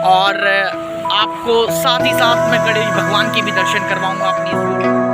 और आपको साथ ही साथ मैं गणेश भगवान के भी दर्शन करवाऊंगा अपनी इस वीडियो में।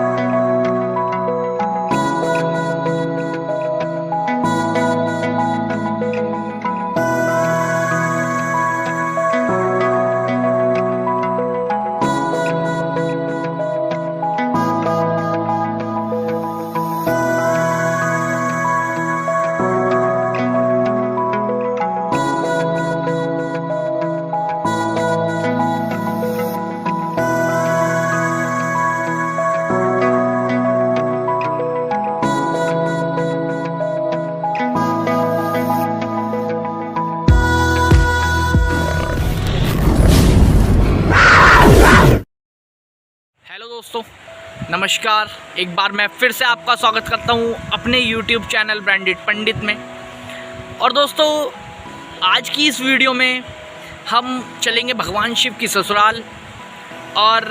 हेलो दोस्तों, नमस्कार। एक बार मैं फिर से आपका स्वागत करता हूं अपने YouTube चैनल ब्रांडेड पंडित में। और दोस्तों, आज की इस वीडियो में हम चलेंगे भगवान शिव की ससुराल और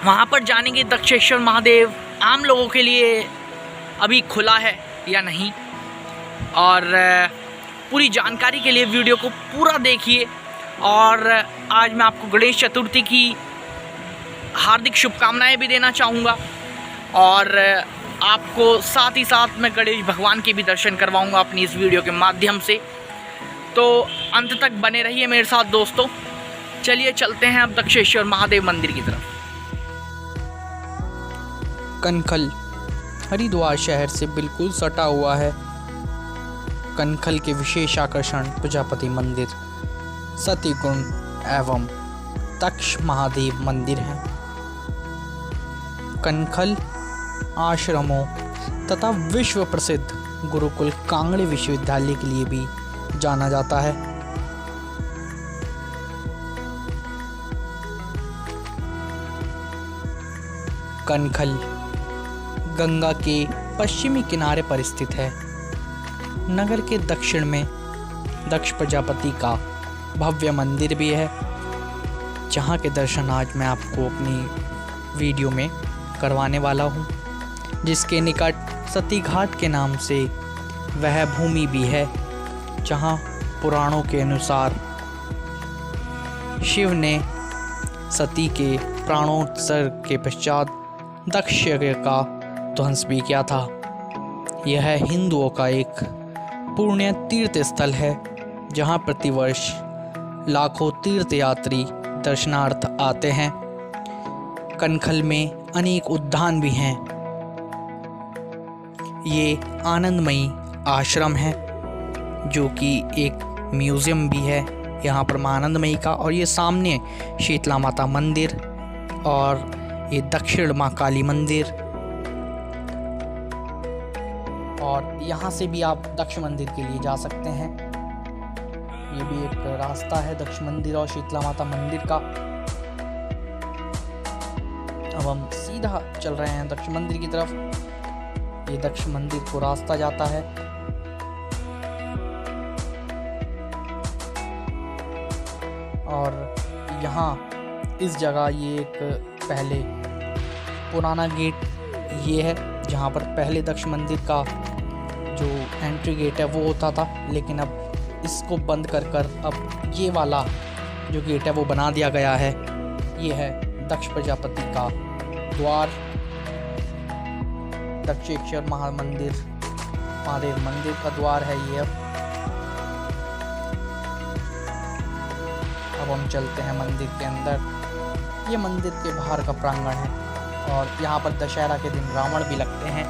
वहां पर जाने के दक्षेश्वर महादेव आम लोगों के लिए अभी खुला है या नहीं, और पूरी जानकारी के लिए वीडियो को पूरा देखिए। और आज मैं आपको गणेश चतुर्थी की हार्दिक शुभकामनाएं भी देना चाहूँगा और आपको साथ ही साथ मैं गणेश भगवान के भी दर्शन करवाऊँगा अपनी इस वीडियो के माध्यम से। तो अंत तक बने रहिए मेरे साथ दोस्तों। चलिए चलते हैं अब दक्षेश्वर महादेव मंदिर की तरफ। कनखल हरिद्वार शहर से बिल्कुल सटा हुआ है। कनखल के विशेष आकर्षण प्रजापति मंदिर, सतीगुण एवं दक्ष महादेव मंदिर हैं। कनखल आश्रमों तथा विश्व प्रसिद्ध गुरुकुल कांगड़े विश्वविद्यालय के लिए भी जाना जाता है। कनखल गंगा के पश्चिमी किनारे पर स्थित है। नगर के दक्षिण में दक्ष प्रजापति का भव्य मंदिर भी है, जहाँ के दर्शन आज मैं आपको अपनी वीडियो में करवाने वाला हूँ, जिसके निकट सती घाट के नाम से वह भूमि भी है, जहाँ पुराणों के अनुसार शिव ने सती के प्राणोत्सर्ग के पश्चात दक्ष यज्ञ का ध्वंस भी किया था। यह हिंदुओं का एक पुण्य तीर्थ स्थल है, जहाँ प्रतिवर्ष लाखों तीर्थयात्री दर्शनार्थ आते हैं। कनखल में अनेक उद्यान भी हैं। ये आनंदमयी आश्रम है, जो कि एक म्यूज़ियम भी है यहाँ पर मां आनंदमयी का। और ये सामने शीतला माता मंदिर और ये दक्षिण मां काली मंदिर, और यहाँ से भी आप दक्ष मंदिर के लिए जा सकते हैं। ये भी एक रास्ता है दक्ष मंदिर और शीतला माता मंदिर का। अब हम सीधा चल रहे हैं दक्ष मंदिर की तरफ। ये दक्ष मंदिर को रास्ता जाता है। और यहाँ इस जगह ये एक पहले पुराना गेट ये है, जहाँ पर पहले दक्ष मंदिर का जो एंट्री गेट है वो होता था, लेकिन अब इसको बंद कर अब ये वाला जो गेट है वो बना दिया गया है। ये है दक्ष प्रजापति का द्वार, दक्षेश्वर महादेव मंदिर का द्वार है ये। अब हम चलते हैं मंदिर के अंदर। ये मंदिर के बाहर का प्रांगण है और यहाँ पर दशहरा के दिन रावण भी लगते हैं।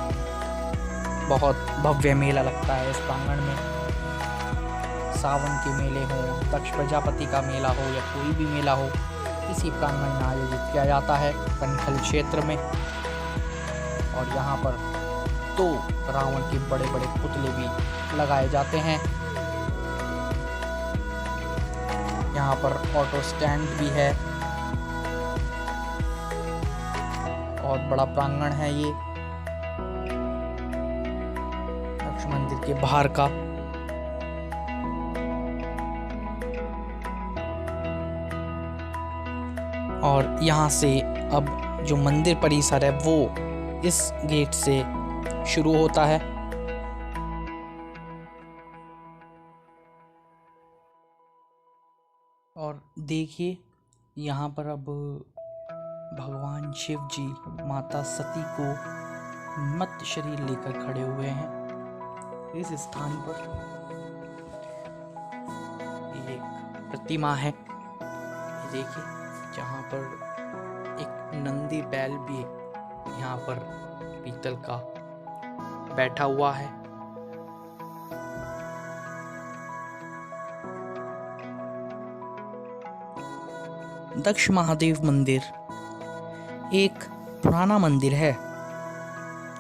बहुत भव्य मेला लगता है इस प्रांगण में। सावन के मेले हो, दक्ष प्रजापति का मेला हो या कोई भी मेला हो, इसी प्रांगण में आयोजित किया जाता है कनखल क्षेत्र में। और यहाँ पर 2 रावण के बड़े बड़े पुतले भी लगाए जाते हैं। यहाँ पर ऑटो स्टैंड भी है। बहुत बड़ा प्रांगण है ये दक्ष मंदिर के बाहर का। और यहाँ से अब जो मंदिर परिसर है वो इस गेट से शुरू होता है। और देखिए यहाँ पर अब भगवान शिव जी माता सती को मत शरीर लेकर खड़े हुए हैं इस स्थान पर। एक प्रतिमा है, देखिए, जहाँ पर एक नंदी बैल भी यहाँ पर पीतल का बैठा हुआ है। दक्ष महादेव मंदिर एक पुराना मंदिर है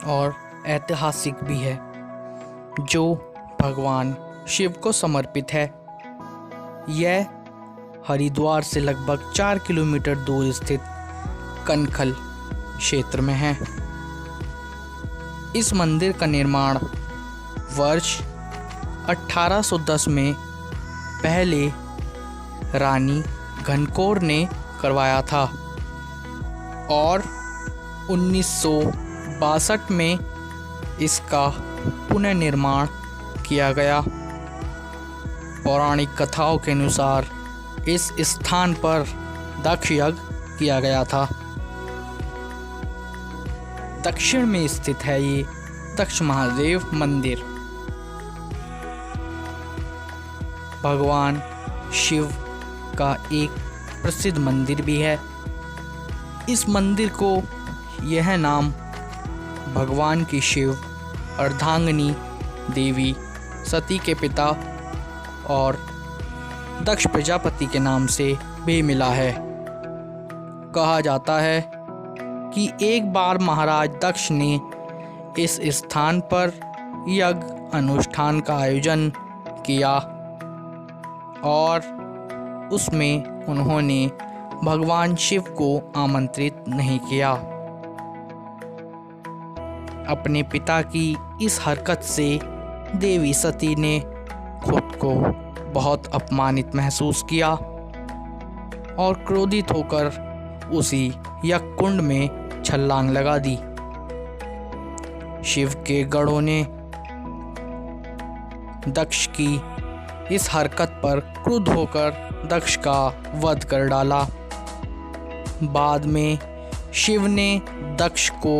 और ऐतिहासिक भी है, जो भगवान शिव को समर्पित है। यह हरिद्वार से लगभग 4 किलोमीटर दूर स्थित कनखल क्षेत्र में है। इस मंदिर का निर्माण वर्ष 1810 में पहले रानी घनकौर ने करवाया था और 1962 में इसका पुनर्निर्माण किया गया। पौराणिक कथाओं के अनुसार इस स्थान पर दक्ष यज्ञ किया गया था। दक्षिण में स्थित है ये दक्ष महादेव मंदिर। भगवान शिव का एक प्रसिद्ध मंदिर भी है। इस मंदिर को यह नाम भगवान की शिव अर्धांगिनी देवी सती के पिता और दक्ष प्रजापति के नाम से भी मिला है। कहा जाता है कि एक बार महाराज दक्ष ने इस स्थान पर यज्ञ अनुष्ठान का आयोजन किया और उसमें उन्होंने भगवान शिव को आमंत्रित नहीं किया। अपने पिता की इस हरकत से देवी सती ने खुद को बहुत अपमानित महसूस किया और क्रोधित होकर उसी यज्ञ कुंड में छलांग लगा दी। शिव के गणों ने दक्ष की इस हरकत पर क्रुद्ध होकर दक्ष का वध कर डाला। बाद में शिव ने दक्ष को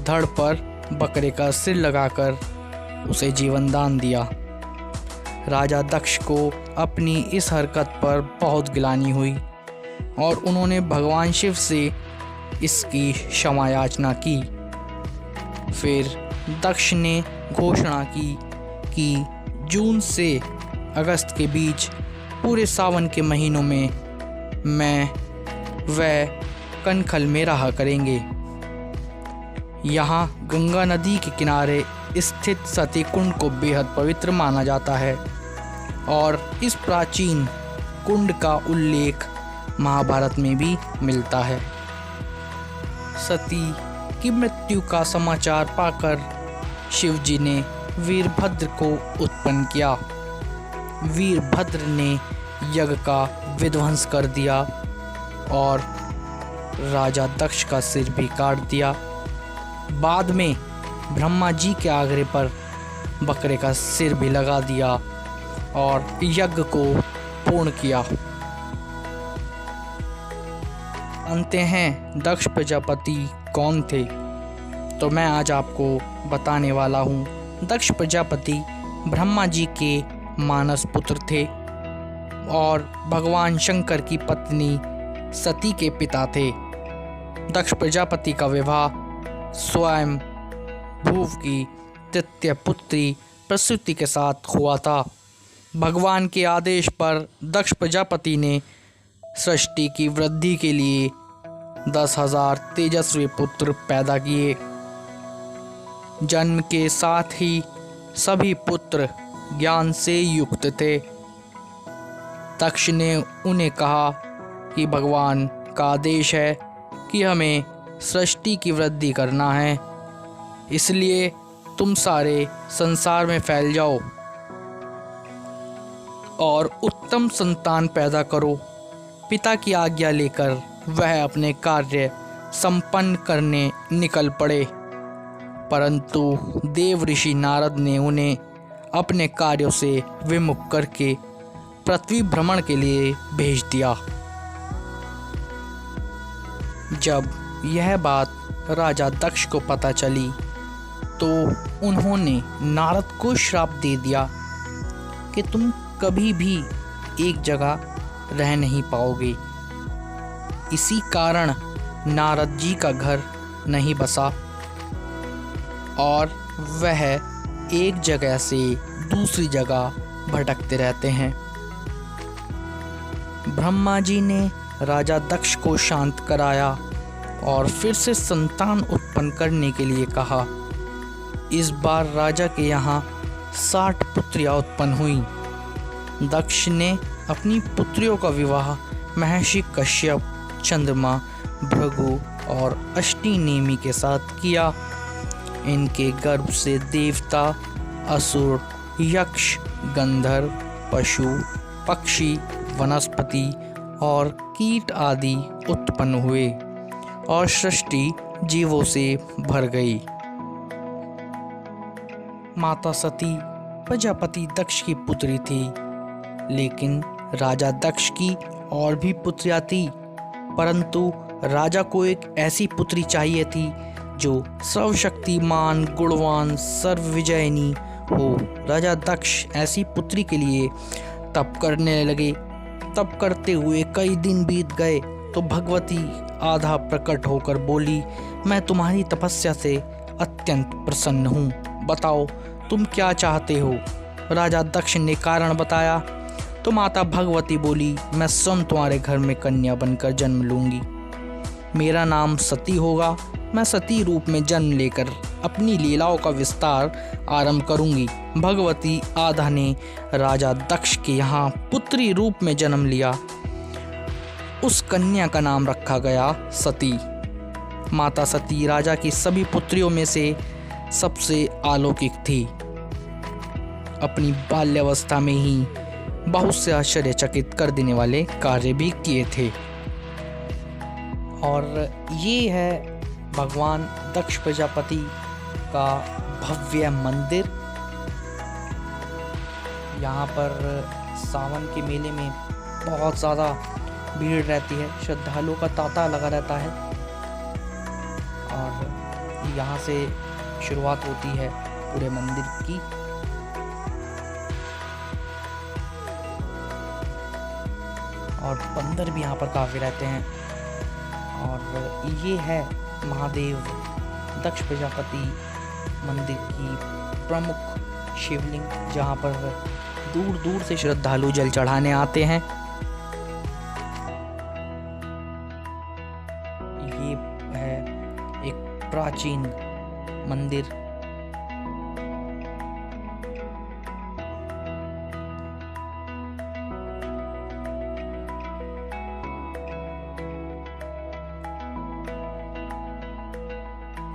धड़ पर बकरे का सिर लगाकर उसे जीवन दान दिया। राजा दक्ष को अपनी इस हरकत पर बहुत गिलानी हुई और उन्होंने भगवान शिव से इसकी क्षमा याचना की। फिर दक्ष ने घोषणा की कि जून से अगस्त के बीच पूरे सावन के महीनों में मैं वह कनखल में रहा करेंगे। यहाँ गंगा नदी के किनारे स्थित सती कुंड को बेहद पवित्र माना जाता है और इस प्राचीन कुंड का उल्लेख महाभारत में भी मिलता है। सती की मृत्यु का समाचार पाकर शिवजी ने वीरभद्र को उत्पन्न किया। वीरभद्र ने यज्ञ का विध्वंस कर दिया और राजा दक्ष का सिर भी काट दिया। बाद में ब्रह्मा जी के आग्रह पर बकरे का सिर भी लगा दिया और यज्ञ को पूर्ण किया। जानते हैं दक्ष प्रजापति कौन थे? तो मैं आज आपको बताने वाला हूँ। दक्ष प्रजापति ब्रह्मा जी के मानस पुत्र थे और भगवान शंकर की पत्नी सती के पिता थे। दक्ष प्रजापति का विवाह स्वयं भूव की तृतीय पुत्री प्रसूति के साथ हुआ था। भगवान के आदेश पर दक्ष प्रजापति ने सृष्टि की वृद्धि के लिए 10,000 तेजस्वी पुत्र पैदा किए। जन्म के साथ ही सभी पुत्र ज्ञान से युक्त थे। दक्ष ने उन्हें कहा कि भगवान का आदेश है कि हमें सृष्टि की वृद्धि करना है, इसलिए तुम सारे संसार में फैल जाओ और उत्तम संतान पैदा करो। पिता की आज्ञा लेकर वह अपने कार्य संपन्न करने निकल पड़े, परंतु देव ऋषि नारद ने उन्हें अपने कार्यों से विमुख करके पृथ्वी भ्रमण के लिए भेज दिया। जब यह बात राजा दक्ष को पता चली तो उन्होंने नारद को श्राप दे दिया कि तुम कभी भी एक जगह रह नहीं पाओगे। इसी कारण नारद जी का घर नहीं बसा और वह एक जगह से दूसरी जगह भटकते रहते हैं। ब्रह्मा जी ने राजा दक्ष को शांत कराया और फिर से संतान उत्पन्न करने के लिए कहा। इस बार राजा के यहाँ 60 पुत्रियां उत्पन्न हुई। दक्ष ने अपनी पुत्रियों का विवाह महर्षि कश्यप, चंद्रमा, भृगु और अष्टि नेमि के साथ किया। इनके गर्भ से देवता, असुर, यक्ष, गंधर्व, पशु, पक्षी, वनस्पति और कीट आदि उत्पन्न हुए और सृष्टि जीवों से भर गई। माता सती प्रजापति दक्ष की पुत्री थी, लेकिन राजा दक्ष की और भी पुत्रियां थी, परंतु राजा को एक ऐसी पुत्री चाहिए थी जो सर्वशक्तिमान, गुणवान, सर्वविजयिनी हो। राजा दक्ष ऐसी पुत्री के लिए तप करने लगे। तप करते हुए कई दिन बीत गए तो भगवती आधा प्रकट होकर बोली, मैं तुम्हारी तपस्या से अत्यंत प्रसन्न हूँ, बताओ तुम क्या चाहते हो। राजा दक्ष ने कारण बताया तो माता भगवती बोली, मैं स्वयं तुम्हारे घर में कन्या बनकर जन्म लूँगी। मेरा नाम सती होगा। मैं सती रूप में जन्म लेकर अपनी लीलाओं का विस्तार आरंभ करूंगी। भगवती आधा ने राजा दक्ष के यहाँ पुत्री रूप में जन्म लिया। उस कन्या का नाम रखा गया सती। माता सती राजा की सभी पुत्रियों में से सबसे अलौकिक थी। अपनी बाल्यावस्था में ही बहुत से आश्चर्यचकित कर देने वाले कार्य भी किए थे। और ये है भगवान दक्ष प्रजापति का भव्य मंदिर। यहाँ पर सावन के मेले में बहुत ज़्यादा भीड़ रहती है, श्रद्धालुओं का तांता लगा रहता है। और यहाँ से शुरुआत होती है पूरे मंदिर की। और बंदर भी यहाँ पर काफ़ी रहते हैं। और ये है महादेव दक्ष प्रजापति मंदिर की प्रमुख शिवलिंग, जहाँ पर दूर दूर से श्रद्धालु जल चढ़ाने आते हैं। ये है एक प्राचीन मंदिर।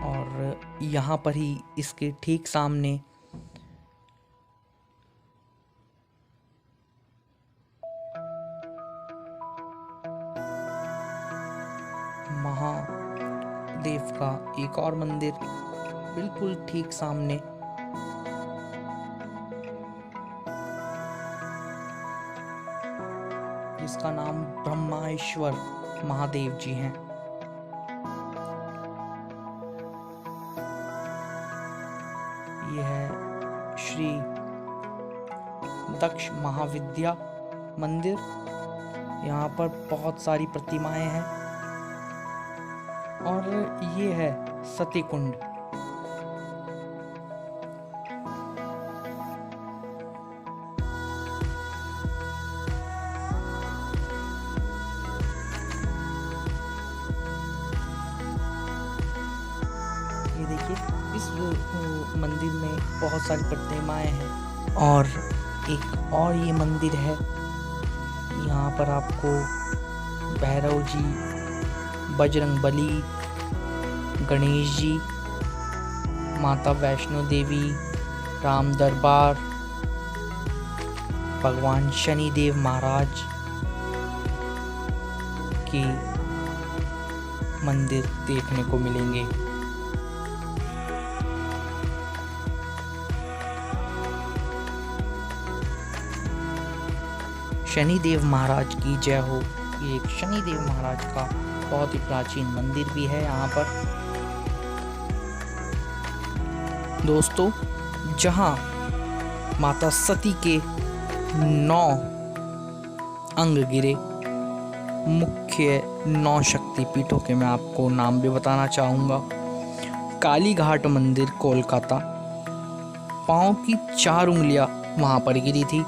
और यहाँ पर ही इसके ठीक सामने महादेव का एक और मंदिर बिल्कुल ठीक सामने। जिसका नाम ब्रह्मेश्वर महादेव जी हैं। ये है श्री दक्ष महाविद्या मंदिर। यहाँ पर बहुत सारी प्रतिमाएं हैं। और ये है सती कुंड। ये देखिए, इस मंदिर में बहुत सारी प्रतिमाएं हैं। और एक और ये मंदिर है, यहाँ पर आपको भैरव जी, बजरंगबली, गणेश जी, माता वैष्णो देवी, राम दरबार, भगवान शनिदेव महाराज के मंदिर देखने को मिलेंगे। शनिदेव महाराज की जय हो। ये एक शनिदेव महाराज का बहुत ही प्राचीन मंदिर भी है यहाँ पर दोस्तों, जहाँ माता सती के 9 अंग गिरे। मुख्य 9 शक्तिपीठों के मैं आपको नाम भी बताना चाहूँगा। काली घाट मंदिर कोलकाता, पाँव की 4 उंगलियां वहाँ पर गिरी थी।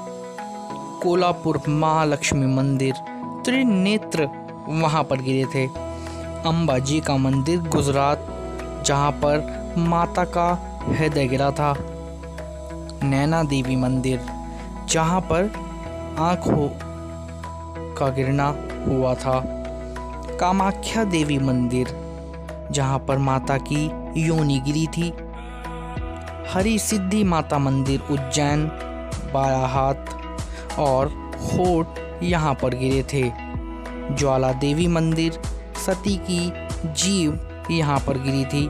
कोल्हापुर महालक्ष्मी मंदिर त्रिनेत्र वहाँ पर गिरे थे। अंबाजी का मंदिर गुजरात, जहाँ पर माता का हृदय गिरा था। नैना देवी मंदिर, जहाँ पर आँखों का गिरना हुआ था। कामाख्या देवी मंदिर, जहाँ पर माता की योनि गिरी थी। हरि सिद्धि माता मंदिर उज्जैन, बाराहात और होठ यहाँ पर गिरे थे। ज्वाला देवी मंदिर, सती की जीव यहाँ पर गिरी थी।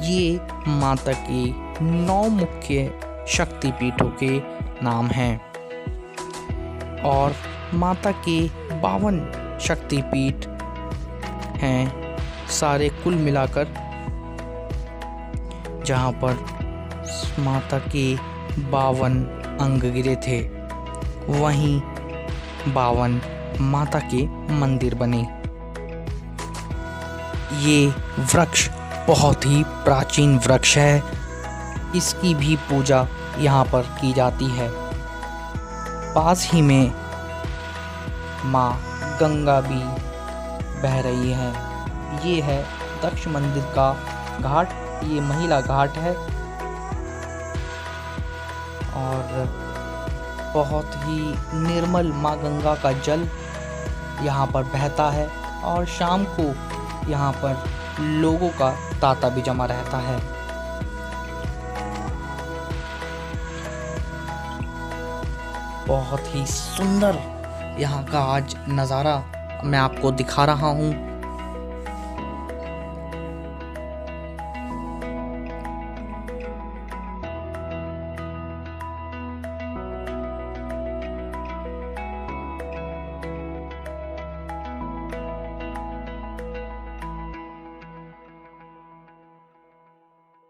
ये माता के 9 मुख्य शक्तिपीठों के नाम हैं और माता के 52 शक्तिपीठ हैं सारे कुल मिलाकर, जहाँ पर माता के 52 अंग गिरे थे। वहीं 52 माता के मंदिर बने। ये वृक्ष बहुत ही प्राचीन वृक्ष है। इसकी भी पूजा यहाँ पर की जाती है। पास ही में माँ गंगा भी बह रही है। ये है दक्ष मंदिर का घाट, ये महिला घाट है और बहुत ही निर्मल माँ गंगा का जल यहाँ पर बहता है और शाम को यहाँ पर लोगों का तांता भी जमा रहता है। बहुत ही सुंदर यहाँ का आज नज़ारा मैं आपको दिखा रहा हूँ।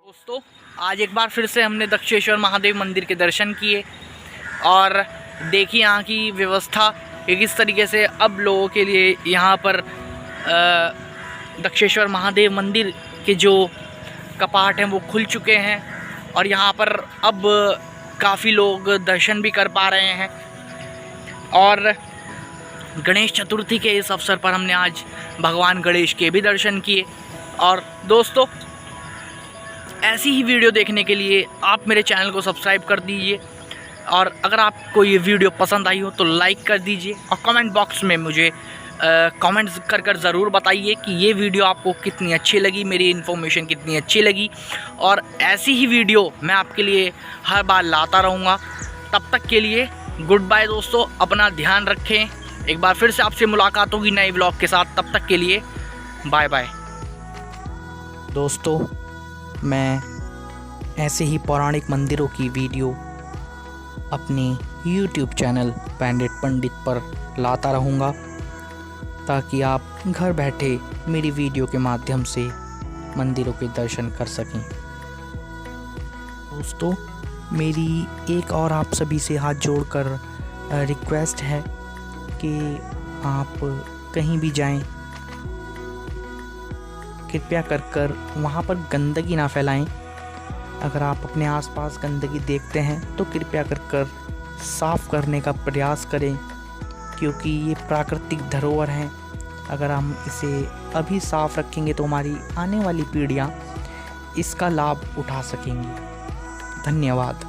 दोस्तों, आज एक बार फिर से हमने दक्षेश्वर महादेव मंदिर के दर्शन किए और देखी यहाँ की व्यवस्था कि किस तरीके से अब लोगों के लिए यहाँ पर दक्षेश्वर महादेव मंदिर के जो कपाट हैं वो खुल चुके हैं और यहाँ पर अब काफ़ी लोग दर्शन भी कर पा रहे हैं। और गणेश चतुर्थी के इस अवसर पर हमने आज भगवान गणेश के भी दर्शन किए। और दोस्तों, ऐसी ही वीडियो देखने के लिए आप मेरे चैनल को सब्सक्राइब कर दीजिए और अगर आपको ये वीडियो पसंद आई हो तो लाइक कर दीजिए और कमेंट बॉक्स में मुझे कमेंट्स कर ज़रूर बताइए कि ये वीडियो आपको कितनी अच्छी लगी, मेरी इन्फॉर्मेशन कितनी अच्छी लगी। और ऐसी ही वीडियो मैं आपके लिए हर बार लाता रहूँगा। तब तक के लिए गुड बाय दोस्तों, अपना ध्यान रखें। एक बार फिर से आपसे मुलाकात होगी नए व्लॉग के साथ। तब तक के लिए बाय बाय दोस्तों। मैं ऐसे ही पौराणिक मंदिरों की वीडियो अपने YouTube चैनल पैंडित पंडित पर लाता रहूँगा ताकि आप घर बैठे मेरी वीडियो के माध्यम से मंदिरों के दर्शन कर सकें। दोस्तों, मेरी एक और आप सभी से हाथ जोड़कर रिक्वेस्ट है कि आप कहीं भी जाएं, कृपया कर वहाँ पर गंदगी ना फैलाएं। अगर आप अपने आसपास गंदगी देखते हैं तो कृपया कर साफ़ करने का प्रयास करें, क्योंकि ये प्राकृतिक धरोहर हैं। अगर हम इसे अभी साफ़ रखेंगे तो हमारी आने वाली पीढ़ियाँ इसका लाभ उठा सकेंगी। धन्यवाद।